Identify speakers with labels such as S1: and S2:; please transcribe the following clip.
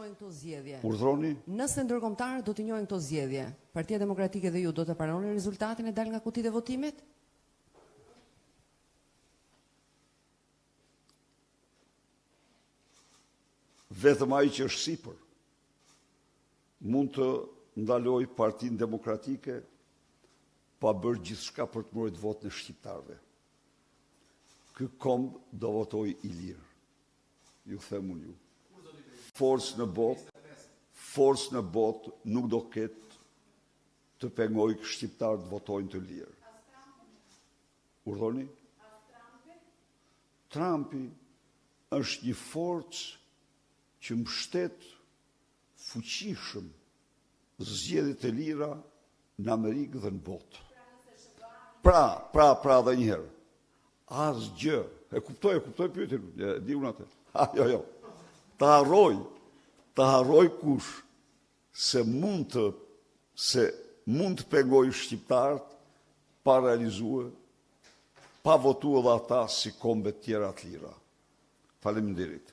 S1: njohin këto zgjedhje.
S2: Urdhroni?
S1: Nëse ndërkombëtarët do të njohin këto zgjedhje, Partia Demokratike dhe ju do të pranoni rezultatin e dalë nga kutitë e votimit?
S2: Vetëm ai që është sipër mund të ndaloj Partinë Demokratike pa bërë gjithçka për të mbrojtur votën e shqiptarëve. Ky komb do votoj i lirë. Ju them unë ju. Forcë në botë nuk do ketë të pengoj shqiptarët votojnë të lirë. Urdhoni? Trumpi është një forcë që mbështet fuqishëm zgjedhjet e lira në Amerikë dhe në botë. Pra dhe njëherë. Asgjë. E kuptoj pyetjen, di unë atë. Jo. Ta harroj kush se mund të pengoj shqiptarët pa realizue, pa votu edhe ata si kombe tjera të lira. Faleminderit.